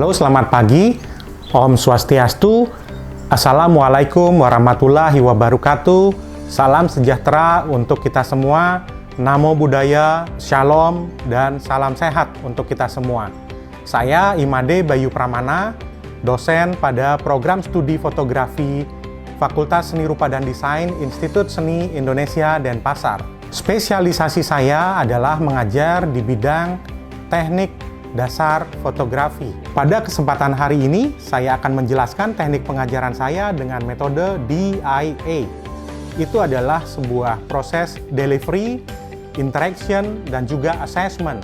Halo, selamat pagi. Om Swastiastu. Assalamualaikum warahmatullahi wabarakatuh. Salam sejahtera untuk kita semua. Namo Buddhaya, Shalom, dan salam sehat untuk kita semua. Saya Imade Bayu Pramana, dosen pada program studi fotografi Fakultas Seni Rupa dan Desain Institut Seni Indonesia Denpasar. Spesialisasi saya adalah mengajar di bidang teknik dasar fotografi. Pada kesempatan hari ini, saya akan menjelaskan teknik pengajaran saya dengan metode DIA. Itu adalah sebuah proses delivery, interaction, dan juga assessment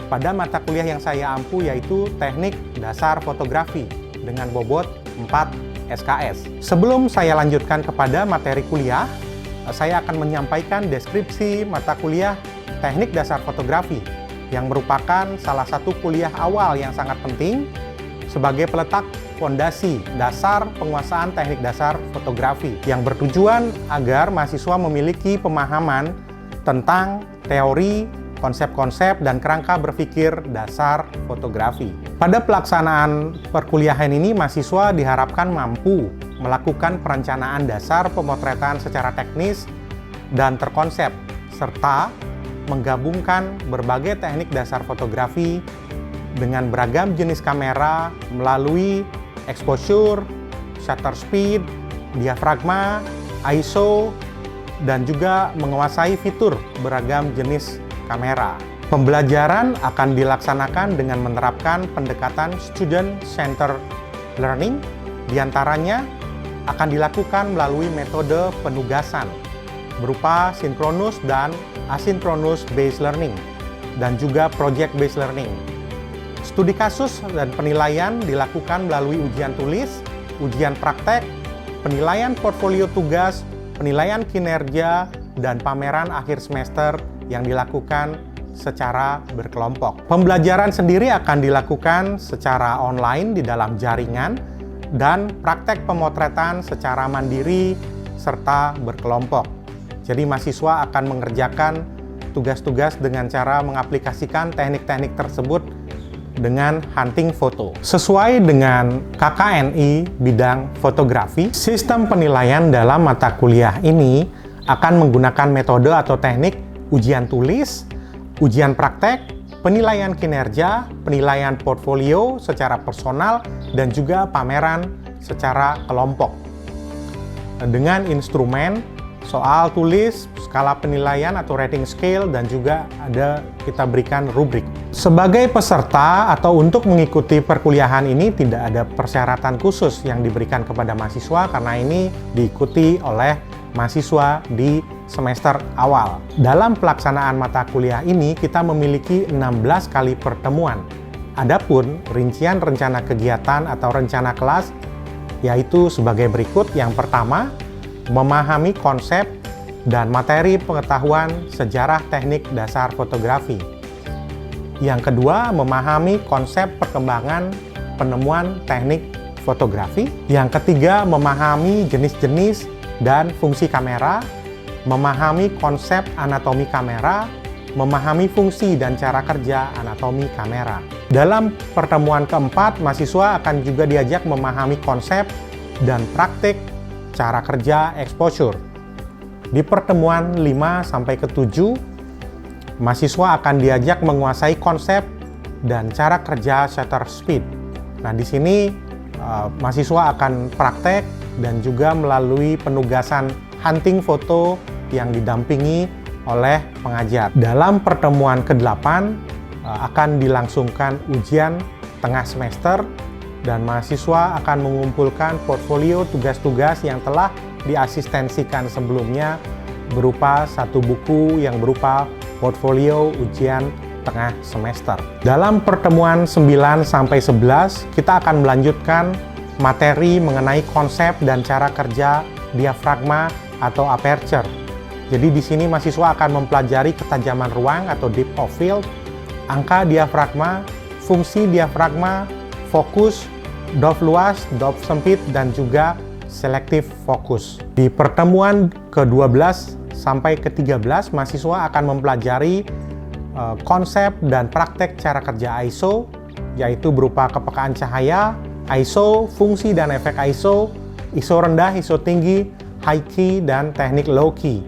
pada mata kuliah yang saya ampu, yaitu teknik dasar fotografi dengan bobot 4 SKS. Sebelum saya lanjutkan kepada materi kuliah, saya akan menyampaikan deskripsi mata kuliah teknik dasar fotografi yang merupakan salah satu kuliah awal yang sangat penting sebagai peletak fondasi dasar penguasaan teknik dasar fotografi yang bertujuan agar mahasiswa memiliki pemahaman tentang teori, konsep-konsep, dan kerangka berpikir dasar fotografi. Pada pelaksanaan perkuliahan ini, mahasiswa diharapkan mampu melakukan perencanaan dasar pemotretan secara teknis dan terkonsep, serta menggabungkan berbagai teknik dasar fotografi dengan beragam jenis kamera melalui exposure, shutter speed, diafragma, ISO, dan juga menguasai fitur beragam jenis kamera. Pembelajaran akan dilaksanakan dengan menerapkan pendekatan student-centered learning, diantaranya akan dilakukan melalui metode penugasan berupa synchronous dan asynchronous based learning, dan juga project based learning. Studi kasus dan penilaian dilakukan melalui ujian tulis, ujian praktek, penilaian portfolio tugas, penilaian kinerja, dan pameran akhir semester yang dilakukan secara berkelompok. Pembelajaran sendiri akan dilakukan secara online di dalam jaringan, dan praktek pemotretan secara mandiri serta berkelompok. Jadi mahasiswa akan mengerjakan tugas-tugas dengan cara mengaplikasikan teknik-teknik tersebut dengan hunting foto. Sesuai dengan KKNI bidang fotografi, sistem penilaian dalam mata kuliah ini akan menggunakan metode atau teknik ujian tulis, ujian praktek, penilaian kinerja, penilaian portfolio secara personal, dan juga pameran secara kelompok. Dengan instrumen soal tulis, skala penilaian atau rating scale, dan juga kita berikan rubrik. Sebagai peserta atau untuk mengikuti perkuliahan ini tidak ada persyaratan khusus yang diberikan kepada mahasiswa karena ini diikuti oleh mahasiswa di semester awal. Dalam pelaksanaan mata kuliah ini kita memiliki 16 kali pertemuan. Adapun rincian rencana kegiatan atau rencana kelas yaitu sebagai berikut. Yang pertama, memahami konsep dan materi pengetahuan sejarah teknik dasar fotografi. Yang kedua, memahami konsep perkembangan penemuan teknik fotografi. Yang ketiga, memahami jenis-jenis dan fungsi kamera, memahami konsep anatomi kamera, memahami fungsi dan cara kerja anatomi kamera. Dalam pertemuan keempat, mahasiswa akan juga diajak memahami konsep dan praktik cara kerja exposure. Di pertemuan 5-7, mahasiswa akan diajak menguasai konsep dan cara kerja shutter speed. Nah, di sini mahasiswa akan praktek dan juga melalui penugasan hunting foto yang didampingi oleh pengajar. Dalam pertemuan ke-8 akan dilangsungkan ujian tengah semester, dan mahasiswa akan mengumpulkan portfolio tugas-tugas yang telah diasistensikan sebelumnya berupa satu buku yang berupa portfolio ujian tengah semester. Dalam pertemuan 9-11, kita akan melanjutkan materi mengenai konsep dan cara kerja diafragma atau aperture. Jadi di sini mahasiswa akan mempelajari ketajaman ruang atau depth of field, angka diafragma, fungsi diafragma, fokus, depth luas, depth sempit, dan juga selective focus. Di pertemuan ke-12 sampai ke-13, mahasiswa akan mempelajari konsep dan praktek cara kerja ISO, yaitu berupa kepekaan cahaya, ISO, fungsi dan efek ISO, ISO rendah, ISO tinggi, high key, dan teknik low key.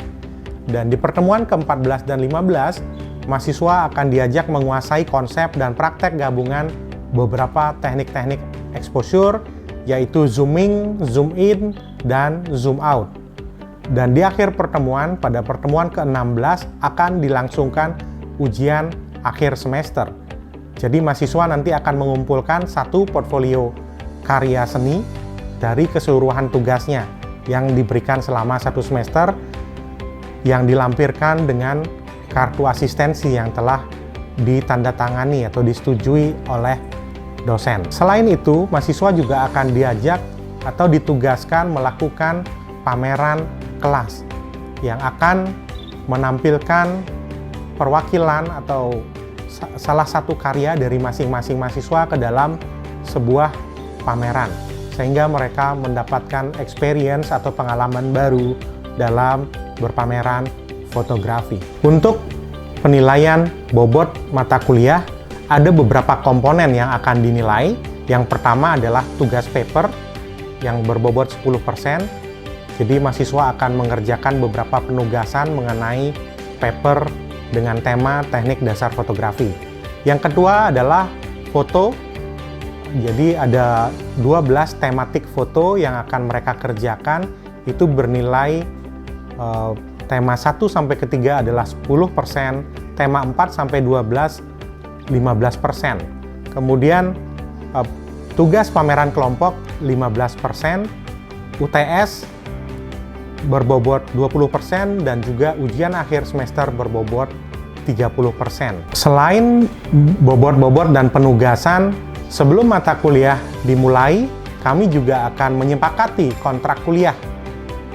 Dan di pertemuan ke-14 dan 15, mahasiswa akan diajak menguasai konsep dan praktek gabungan beberapa teknik-teknik exposure, yaitu zooming, zoom in, dan zoom out. Dan di akhir pertemuan, pada pertemuan ke-16 akan dilangsungkan ujian akhir semester. Jadi mahasiswa nanti akan mengumpulkan satu portfolio karya seni dari keseluruhan tugasnya yang diberikan selama satu semester, yang dilampirkan dengan kartu asistensi yang telah ditandatangani atau disetujui oleh dosen. Selain itu, mahasiswa juga akan diajak atau ditugaskan melakukan pameran kelas yang akan menampilkan perwakilan atau salah satu karya dari masing-masing mahasiswa ke dalam sebuah pameran, sehingga mereka mendapatkan experience atau pengalaman baru dalam berpameran fotografi. Untuk penilaian bobot mata kuliah, ada beberapa komponen yang akan dinilai. Yang pertama adalah tugas paper yang berbobot 10%. Jadi mahasiswa akan mengerjakan beberapa penugasan mengenai paper dengan tema teknik dasar fotografi. Yang kedua adalah foto. Jadi ada 12 tematik foto yang akan mereka kerjakan, itu bernilai tema 1 sampai ke 3 adalah 10%, tema 4 sampai 12 15%. Kemudian tugas pameran kelompok 15%, UTS berbobot 20%, dan juga ujian akhir semester berbobot 30%. Selain bobot-bobot dan penugasan, sebelum mata kuliah dimulai, kami juga akan menyepakati kontrak kuliah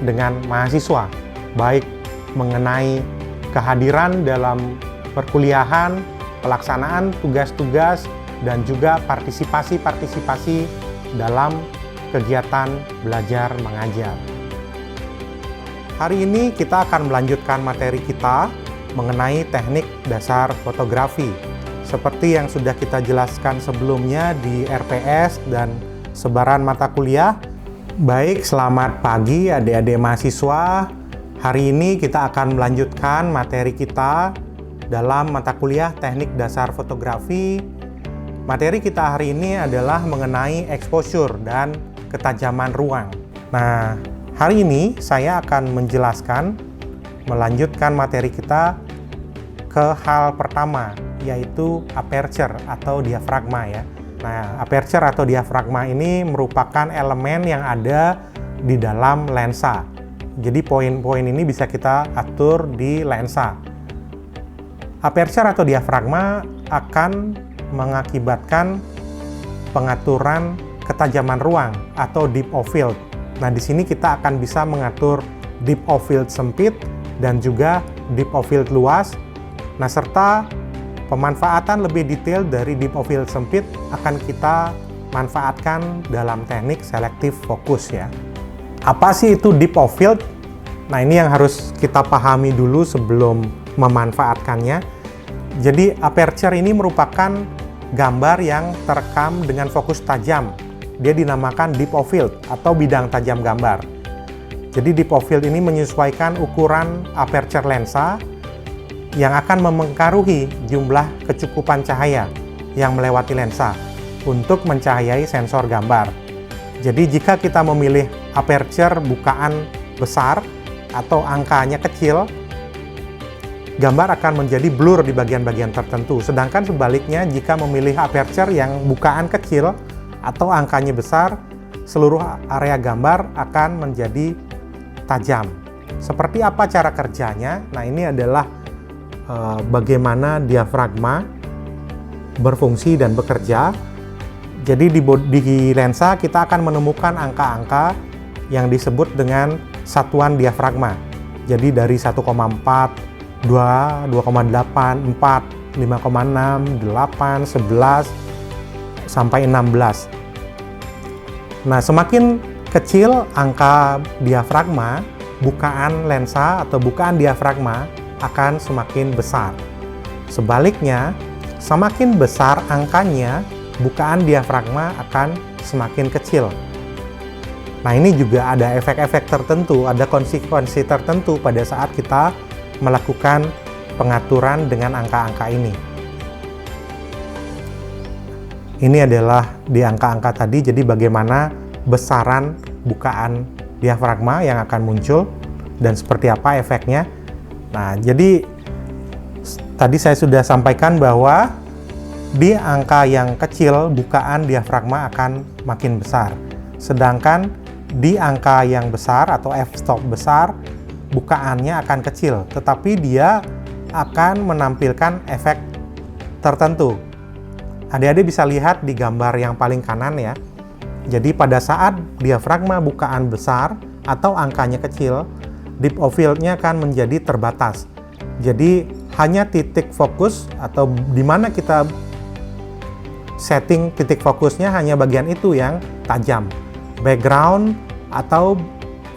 dengan mahasiswa, baik mengenai kehadiran dalam perkuliahan, pelaksanaan tugas-tugas, dan juga partisipasi-partisipasi dalam kegiatan belajar mengajar. Hari ini kita akan melanjutkan materi kita mengenai teknik dasar fotografi. Seperti yang sudah kita jelaskan sebelumnya di RPS dan sebaran mata kuliah. Baik, selamat pagi adik-adik mahasiswa. Hari ini kita akan melanjutkan materi kita dalam mata kuliah teknik dasar fotografi. Materi kita hari ini adalah mengenai exposure dan ketajaman ruang. Nah, hari ini saya akan melanjutkan materi kita ke hal pertama, yaitu aperture atau diafragma ya. Nah, aperture atau diafragma ini merupakan elemen yang ada di dalam lensa. Jadi poin-poin ini bisa kita atur di lensa. Aperture atau diafragma akan mengakibatkan pengaturan ketajaman ruang atau depth of field. Nah, di sini kita akan bisa mengatur depth of field sempit dan juga depth of field luas. Nah, serta pemanfaatan lebih detail dari depth of field sempit akan kita manfaatkan dalam teknik selective focus ya. Apa sih itu depth of field? Nah, ini yang harus kita pahami dulu sebelum memanfaatkannya. Jadi, aperture ini merupakan gambar yang terekam dengan fokus tajam. Dia dinamakan depth of field atau bidang tajam gambar. Jadi depth of field ini menyesuaikan ukuran aperture lensa yang akan mempengaruhi jumlah kecukupan cahaya yang melewati lensa untuk mencahayai sensor gambar. Jadi jika kita memilih aperture bukaan besar atau angkanya kecil, gambar akan menjadi blur di bagian-bagian tertentu. Sedangkan sebaliknya, jika memilih aperture yang bukaan kecil atau angkanya besar, seluruh area gambar akan menjadi tajam. Seperti apa cara kerjanya? Nah, ini adalah bagaimana diafragma berfungsi dan bekerja. Jadi di lensa kita akan menemukan angka-angka yang disebut dengan satuan diafragma. Jadi dari 1,4, 2, 2,8, 4, 5,6, 8, 11, sampai 16. Nah, semakin kecil angka diafragma, bukaan lensa atau bukaan diafragma akan semakin besar. Sebaliknya, semakin besar angkanya, bukaan diafragma akan semakin kecil. Nah, ini juga ada efek-efek tertentu, ada konsekuensi tertentu pada saat kita melakukan pengaturan dengan angka-angka ini. Ini adalah di angka-angka tadi, jadi bagaimana besaran bukaan diafragma yang akan muncul dan seperti apa efeknya. Nah, jadi tadi saya sudah sampaikan bahwa di angka yang kecil bukaan diafragma akan makin besar. Sedangkan di angka yang besar atau f-stop besar bukaannya akan kecil, tetapi dia akan menampilkan efek tertentu. Adik-adik bisa lihat di gambar yang paling kanan ya. Jadi pada saat diafragma bukaan besar atau angkanya kecil, depth of field-nya akan menjadi terbatas. Jadi hanya titik fokus atau di mana kita setting titik fokusnya hanya bagian itu yang tajam. Background atau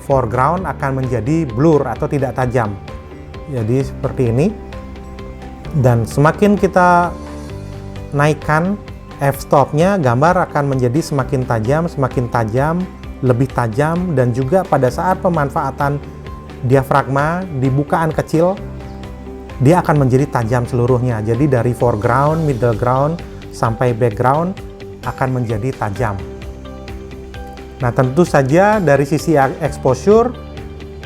foreground akan menjadi blur atau tidak tajam. Jadi seperti ini. Dan semakin kita naikkan f-stop-nya, gambar akan menjadi semakin tajam, lebih tajam, dan juga pada saat pemanfaatan diafragma di bukaan kecil, dia akan menjadi tajam seluruhnya. Jadi dari foreground, middle ground, sampai background akan menjadi tajam. Nah, tentu saja dari sisi exposure,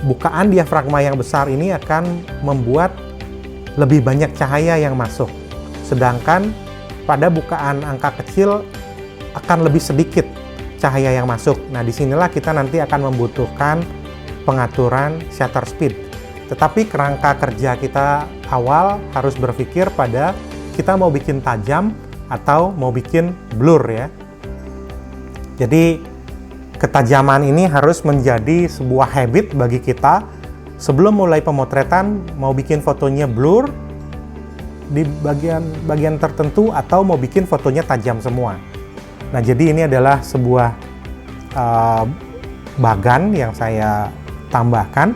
bukaan diafragma yang besar ini akan membuat lebih banyak cahaya yang masuk. Sedangkan pada bukaan angka kecil akan lebih sedikit cahaya yang masuk. Nah, disinilah kita nanti akan membutuhkan pengaturan shutter speed. Tetapi kerangka kerja kita awal harus berpikir pada kita mau bikin tajam atau mau bikin blur ya. Jadi ketajaman ini harus menjadi sebuah habit bagi kita sebelum mulai pemotretan, mau bikin fotonya blur di bagian tertentu atau mau bikin fotonya tajam semua. Nah, jadi ini adalah sebuah bagan yang saya tambahkan.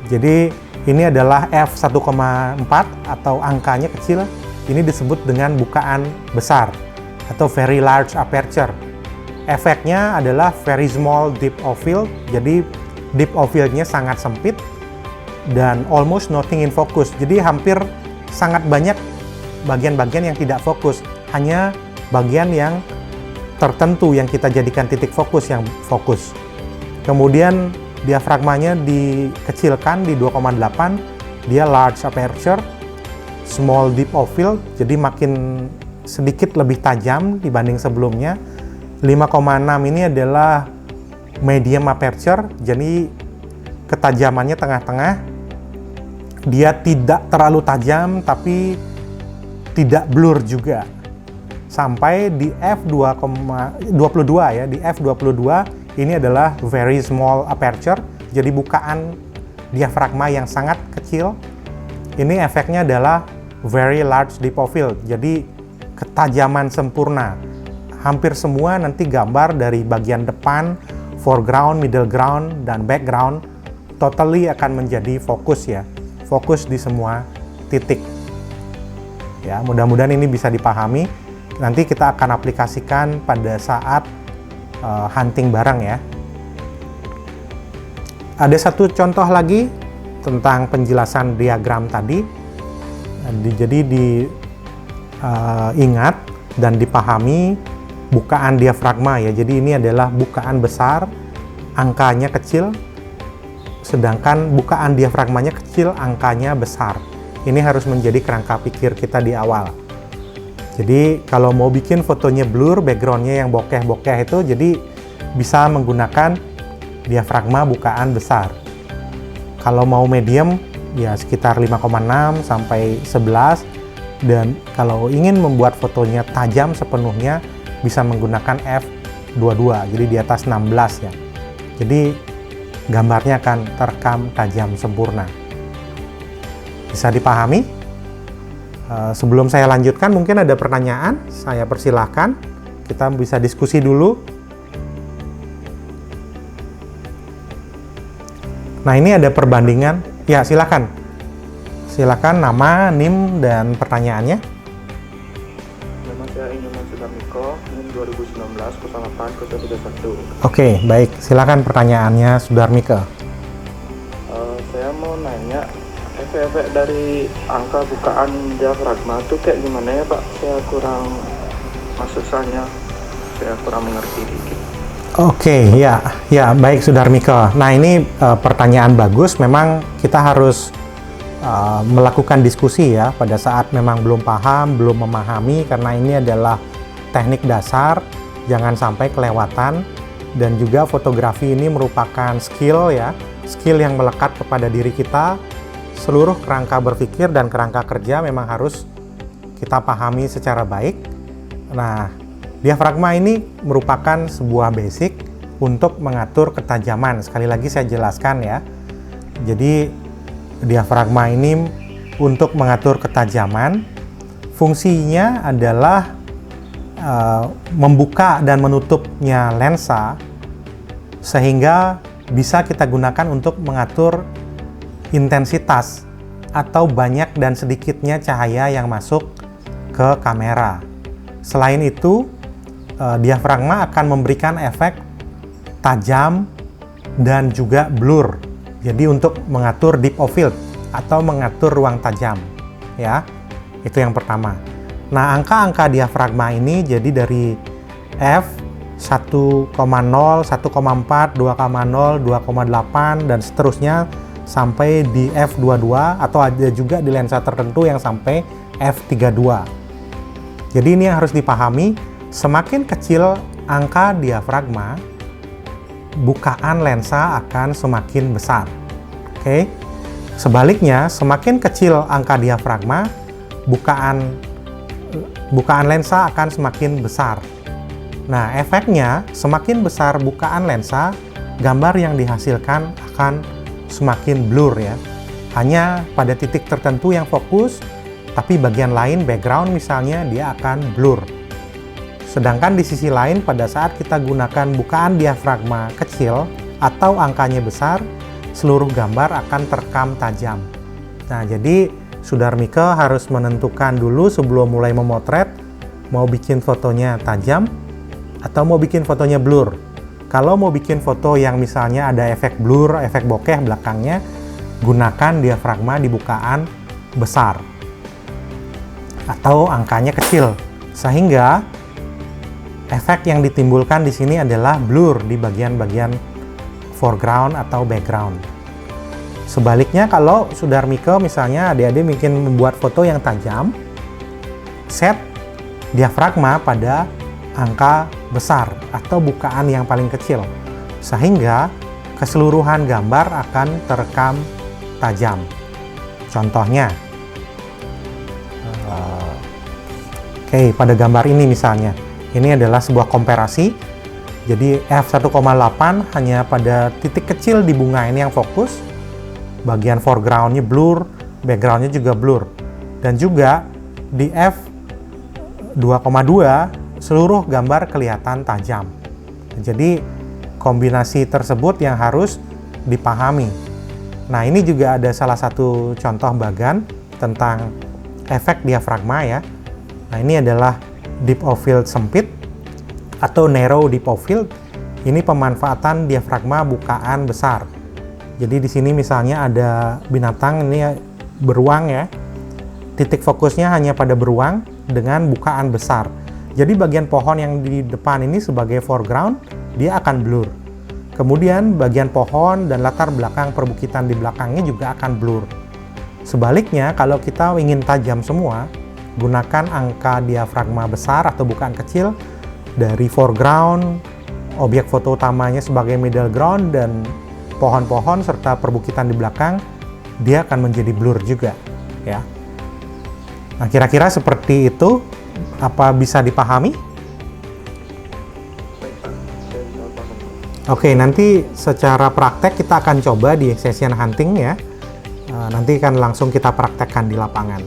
Jadi ini adalah f1,4 atau angkanya kecil. Ini disebut dengan bukaan besar atau very large aperture. Efeknya adalah very small depth of field. Jadi depth of field-nya sangat sempit dan almost nothing in focus. Jadi hampir sangat banyak bagian-bagian yang tidak fokus. Hanya bagian yang tertentu yang kita jadikan titik fokus yang fokus. Kemudian diafragmanya dikecilkan di 2,8. Dia large aperture, small depth of field. Jadi makin sedikit lebih tajam dibanding sebelumnya. 5,6 ini adalah medium aperture, jadi ketajamannya tengah-tengah. Dia tidak terlalu tajam tapi tidak blur juga. Sampai di f2,22 ya, di f22 ini adalah very small aperture, jadi bukaan diafragma yang sangat kecil. Ini efeknya adalah very large depth of field, jadi ketajaman sempurna. Hampir semua nanti gambar dari bagian depan, foreground, middle ground, dan background totally akan menjadi fokus ya. Fokus di semua titik. Ya, mudah-mudahan ini bisa dipahami. Nanti kita akan aplikasikan pada saat hunting bareng ya. Ada satu contoh lagi tentang penjelasan diagram tadi. Jadi diingat dan dipahami bukaan diafragma ya. Jadi ini adalah bukaan besar, angkanya kecil, sedangkan bukaan diafragmanya kecil, angkanya besar. Ini harus menjadi kerangka pikir kita di awal. Jadi kalau mau bikin fotonya blur, backgroundnya yang bokeh-bokeh itu, jadi bisa menggunakan diafragma bukaan besar. Kalau mau medium, ya sekitar 5,6 sampai 11. Dan kalau ingin membuat fotonya tajam sepenuhnya, bisa menggunakan f22, jadi di atas 16 ya. Jadi gambarnya akan terekam tajam sempurna. Bisa dipahami? Sebelum saya lanjutkan, mungkin ada pertanyaan, saya persilahkan. Kita bisa diskusi dulu. Nah, ini ada perbandingan. Ya, silakan. Silakan nama, NIM, dan pertanyaannya. Nama saya Inyoman Sudarmiko 2019 08 Oke, baik. Silakan pertanyaannya, Sudarmike. Saya mau nanya, efek-efek dari angka bukaan diafragma itu kayak gimana ya Pak? Saya kurang, maksudnya saya kurang mengerti dikit. Oke, ya, baik Sudarmike. Nah, ini pertanyaan bagus. Memang kita harus melakukan diskusi ya pada saat memang belum paham, belum memahami, karena ini adalah teknik dasar, jangan sampai kelewatan. Dan juga fotografi ini merupakan skill ya, skill yang melekat kepada diri kita. Seluruh kerangka berpikir dan kerangka kerja memang harus kita pahami secara baik. Nah, diafragma ini merupakan sebuah basic untuk mengatur ketajaman. Sekali lagi saya jelaskan ya. Jadi diafragma ini untuk mengatur ketajaman, fungsinya adalah membuka dan menutupnya lensa sehingga bisa kita gunakan untuk mengatur intensitas atau banyak dan sedikitnya cahaya yang masuk ke kamera. Selain itu, diafragma akan memberikan efek tajam dan juga blur. Jadi untuk mengatur deep of field atau mengatur ruang tajam, ya. Itu yang pertama. Nah, angka-angka diafragma ini jadi dari f 1,0, 1,4, 2,0, 2,8 dan seterusnya sampai di f22 atau ada juga di lensa tertentu yang sampai f32. Jadi ini yang harus dipahami, semakin kecil angka diafragma, bukaan lensa akan semakin besar. Oke. Sebaliknya, semakin kecil angka diafragma, bukaan lensa akan semakin besar. Nah, efeknya semakin besar bukaan lensa, gambar yang dihasilkan akan semakin blur ya. Hanya pada titik tertentu yang fokus, tapi bagian lain background misalnya dia akan blur. Sedangkan di sisi lain pada saat kita gunakan bukaan diafragma kecil atau angkanya besar, seluruh gambar akan terekam tajam. Nah, jadi Sudarmike harus menentukan dulu sebelum mulai memotret mau bikin fotonya tajam atau mau bikin fotonya blur. Kalau mau bikin foto yang misalnya ada efek blur, efek bokeh belakangnya, gunakan diafragma di bukaan besar atau angkanya kecil, sehingga efek yang ditimbulkan di sini adalah blur di bagian-bagian foreground atau background. Sebaliknya kalau Sudarmike misalnya adik-adik bikin membuat foto yang tajam, set diafragma pada angka besar atau bukaan yang paling kecil, sehingga keseluruhan gambar akan terekam tajam. Contohnya, pada gambar ini misalnya, ini adalah sebuah komparasi. Jadi f1,8 hanya pada titik kecil di bunga ini yang fokus, bagian foregroundnya blur, backgroundnya juga blur, dan juga di f2,2 seluruh gambar kelihatan tajam. Jadi kombinasi tersebut yang harus dipahami. Nah, ini juga ada salah satu contoh bagan tentang efek diafragma ya. Nah, ini adalah deep of field sempit atau narrow deep of field. Ini pemanfaatan diafragma bukaan besar. Jadi di sini misalnya ada binatang ini beruang ya. Titik fokusnya hanya pada beruang dengan bukaan besar. Jadi bagian pohon yang di depan ini sebagai foreground, dia akan blur. Kemudian bagian pohon dan latar belakang perbukitan di belakangnya juga akan blur. Sebaliknya, kalau kita ingin tajam semua, gunakan angka diafragma besar atau bukaan kecil dari foreground, objek foto utamanya sebagai middle ground, dan pohon-pohon serta perbukitan di belakang, dia akan menjadi blur juga ya. Nah, kira-kira seperti itu. Apa bisa dipahami? Oke, nanti secara praktek kita akan coba di session hunting ya. Nanti kan langsung kita praktekkan di lapangan.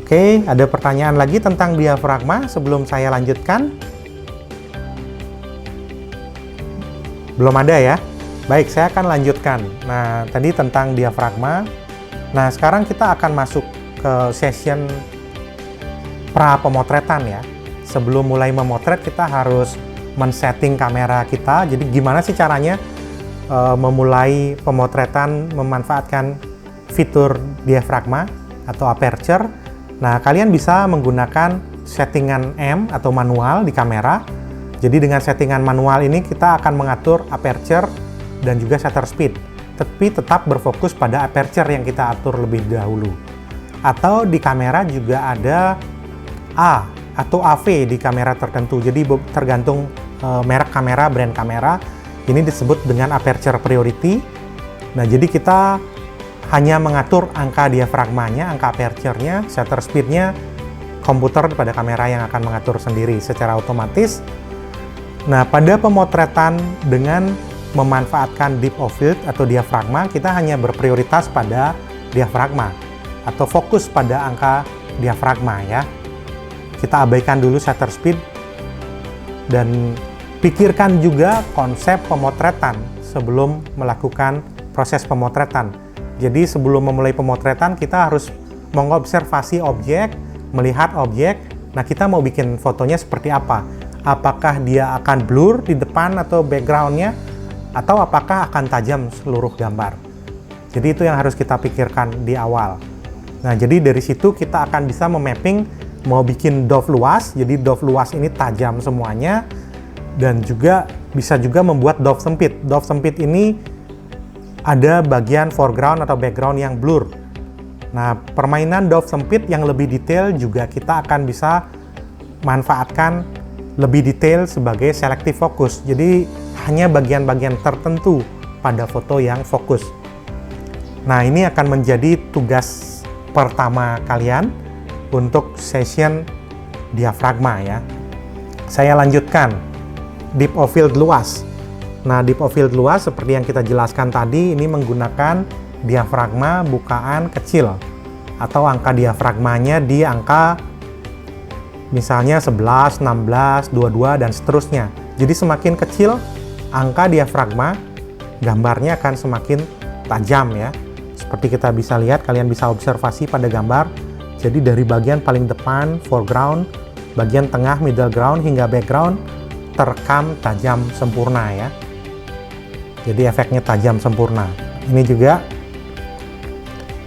Oke, ada pertanyaan lagi tentang diafragma sebelum saya lanjutkan? Belum ada ya? Baik, saya akan lanjutkan. Nah, tadi tentang diafragma. Nah, sekarang kita akan masuk ke session pra pemotretan ya. sebelum mulai memotret kita harus men-setting kamera kita. Jadi gimana sih caranya memulai pemotretan memanfaatkan fitur diafragma atau aperture? Nah, kalian bisa menggunakan settingan M atau manual di kamera. Jadi dengan settingan manual ini kita akan mengatur aperture dan juga shutter speed, tapi tetap berfokus pada aperture yang kita atur lebih dahulu. Atau di kamera juga ada A atau AV di kamera tertentu. Jadi tergantung merek kamera, brand kamera. Ini disebut dengan aperture priority. Nah, jadi kita hanya mengatur angka diafragmanya, angka aperture-nya, shutter speed-nya, komputer pada kamera yang akan mengatur sendiri secara otomatis. Nah, pada pemotretan dengan memanfaatkan depth of field atau diafragma, kita hanya berprioritas pada diafragma atau fokus pada angka diafragma ya. Kita abaikan dulu shutter speed dan pikirkan juga konsep pemotretan sebelum melakukan proses pemotretan. Jadi sebelum memulai pemotretan kita harus mengobservasi objek, melihat objek. Nah, kita mau bikin fotonya seperti apa? Apakah dia akan blur di depan atau backgroundnya, atau apakah akan tajam seluruh gambar? Jadi itu yang harus kita pikirkan di awal. Nah, jadi dari situ kita akan bisa memapping mau bikin dove luas. Jadi dove luas ini tajam semuanya, dan juga bisa juga membuat dove sempit. Dove sempit ini ada bagian foreground atau background yang blur. Nah, permainan dove sempit yang lebih detail juga kita akan bisa manfaatkan lebih detail sebagai selective focus. Jadi hanya bagian-bagian tertentu pada foto yang fokus. Nah, ini akan menjadi tugas pertama kalian untuk session diafragma ya. Saya lanjutkan. Depth of field luas. Nah, depth of field luas seperti yang kita jelaskan tadi, ini menggunakan diafragma bukaan kecil atau angka diafragmanya di angka misalnya 11, 16, 22 dan seterusnya. Jadi semakin kecil angka diafragma, gambarnya akan semakin tajam ya. Seperti kita bisa lihat, kalian bisa observasi pada gambar. Jadi dari bagian paling depan, foreground, bagian tengah, middle ground hingga background terekam tajam sempurna ya. Jadi efeknya tajam sempurna. Ini juga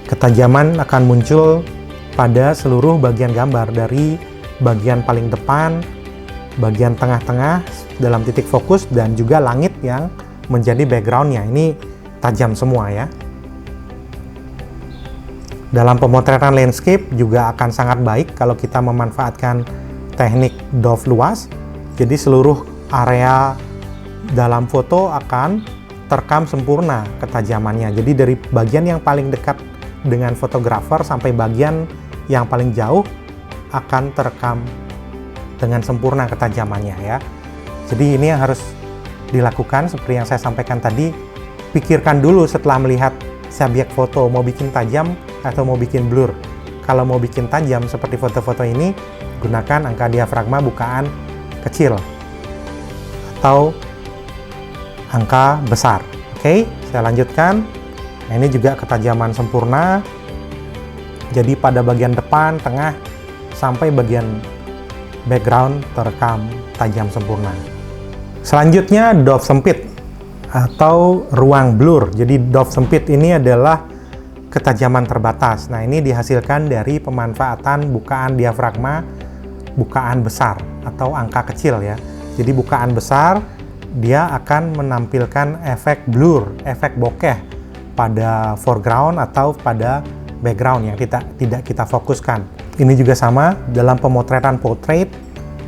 ketajaman akan muncul pada seluruh bagian gambar, dari bagian paling depan, bagian tengah-tengah dalam titik fokus, dan juga langit yang menjadi backgroundnya. Ini tajam semua ya. Dalam pemotretan landscape juga akan sangat baik kalau kita memanfaatkan teknik dove luas. Jadi seluruh area dalam foto akan terekam sempurna ketajamannya. Jadi dari bagian yang paling dekat dengan fotografer sampai bagian yang paling jauh akan terekam dengan sempurna ketajamannya ya. Jadi ini yang harus dilakukan seperti yang saya sampaikan tadi. Pikirkan dulu setelah melihat subjek foto, mau bikin tajam atau mau bikin blur. Kalau mau bikin tajam seperti foto-foto ini, gunakan angka diafragma bukaan kecil atau angka besar. Oke, saya lanjutkan. Nah, ini juga ketajaman sempurna. Jadi pada bagian depan, tengah, sampai bagian background terekam tajam sempurna. Selanjutnya dove sempit atau ruang blur. Jadi dove sempit ini adalah ketajaman terbatas. Nah, ini dihasilkan dari pemanfaatan bukaan diafragma bukaan besar atau angka kecil ya. Jadi bukaan besar dia akan menampilkan efek blur, efek bokeh pada foreground atau pada background yang tidak kita fokuskan. Ini juga sama dalam pemotretan portrait,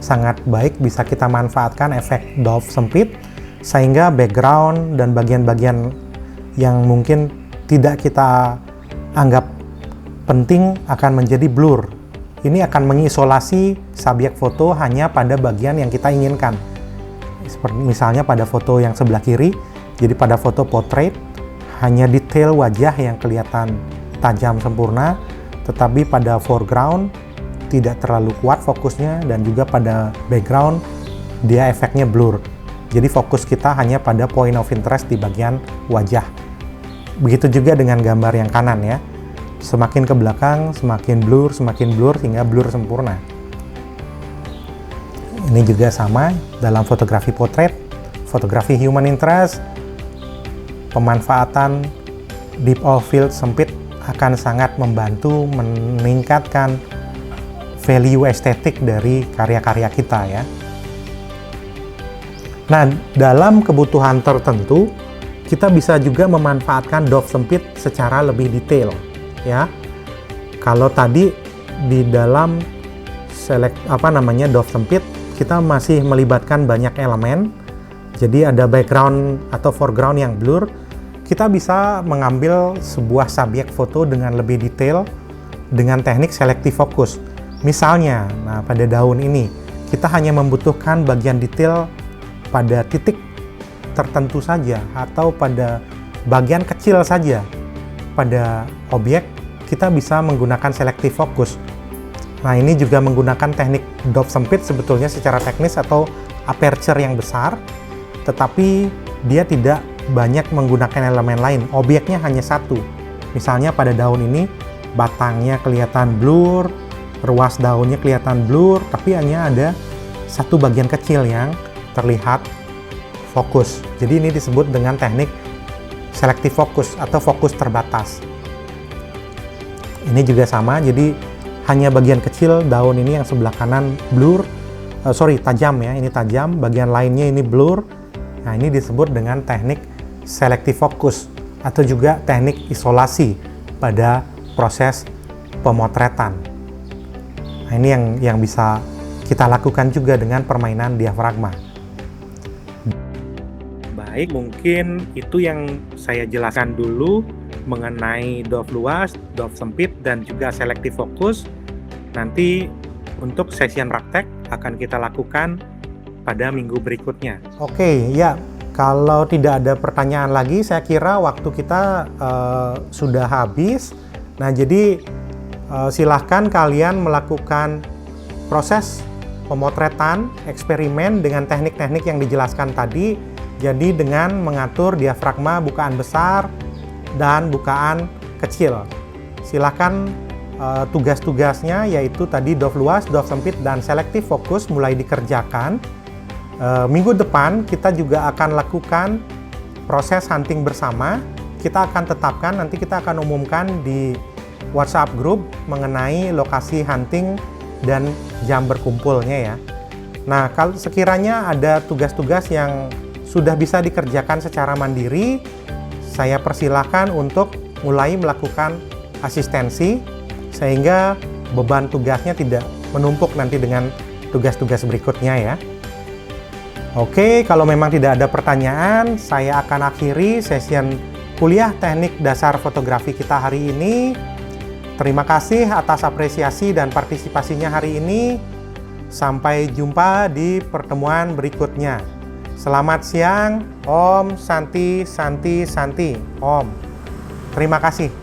sangat baik bisa kita manfaatkan efek dove sempit sehingga background dan bagian-bagian yang mungkin tidak kita anggap penting akan menjadi blur. Ini akan mengisolasi subjek foto hanya pada bagian yang kita inginkan. Seperti misalnya pada foto yang sebelah kiri, jadi pada foto portrait hanya detail wajah yang kelihatan tajam sempurna, tetapi pada foreground tidak terlalu kuat fokusnya, dan juga pada background dia efeknya blur. Jadi fokus kita hanya pada point of interest di bagian wajah. Begitu juga dengan gambar yang kanan ya. Semakin ke belakang, semakin blur hingga blur sempurna. Ini juga sama dalam fotografi potret, fotografi human interest, pemanfaatan deep of field sempit akan sangat membantu meningkatkan value estetik dari karya-karya kita ya. Nah, dalam kebutuhan tertentu, kita bisa juga memanfaatkan dov sempit secara lebih detail ya. Kalau tadi di dalam dov sempit kita masih melibatkan banyak elemen, jadi ada background atau foreground yang blur. Kita bisa mengambil sebuah subjek foto dengan lebih detail dengan teknik selective focus. Misalnya, nah pada daun ini kita hanya membutuhkan bagian detail pada titik tertentu saja atau pada bagian kecil saja pada objek, kita bisa menggunakan selective focus. Nah, ini juga menggunakan teknik dov sempit sebetulnya secara teknis atau aperture yang besar, tetapi dia tidak banyak menggunakan elemen lain. Objeknya hanya satu. Misalnya pada daun ini batangnya kelihatan blur, ruas daunnya kelihatan blur, tapi hanya ada satu bagian kecil yang terlihat fokus. Jadi ini disebut dengan teknik selective focus atau fokus terbatas. Ini juga sama, jadi hanya bagian kecil daun ini yang sebelah kanan blur, tajam ya, ini tajam, bagian lainnya ini blur. Nah, ini disebut dengan teknik selective focus atau juga teknik isolasi pada proses pemotretan. Nah, ini yang bisa kita lakukan juga dengan permainan diafragma. Baik, mungkin itu yang saya jelaskan dulu mengenai dov luas, dov sempit, dan juga selective focus. Nanti untuk session praktek akan kita lakukan pada minggu berikutnya. Oke, ya. Kalau tidak ada pertanyaan lagi, saya kira waktu kita sudah habis. Nah, jadi silahkan kalian melakukan proses pemotretan, eksperimen dengan teknik-teknik yang dijelaskan tadi. Jadi dengan mengatur diafragma bukaan besar dan bukaan kecil. Silahkan tugas-tugasnya yaitu tadi dov luas, dov sempit, dan selective focus mulai dikerjakan. Minggu depan kita juga akan lakukan proses hunting bersama. Kita akan tetapkan, nanti kita akan umumkan di WhatsApp group mengenai lokasi hunting dan jam berkumpulnya ya. Nah, kalau sekiranya ada tugas-tugas yang sudah bisa dikerjakan secara mandiri, saya persilahkan untuk mulai melakukan asistensi sehingga beban tugasnya tidak menumpuk nanti dengan tugas-tugas berikutnya ya. Oke, kalau memang tidak ada pertanyaan, saya akan akhiri session kuliah teknik dasar fotografi kita hari ini. Terima kasih atas apresiasi dan partisipasinya hari ini. Sampai jumpa di pertemuan berikutnya. Selamat siang, Om Santi Santi Santi, Om. Terima kasih.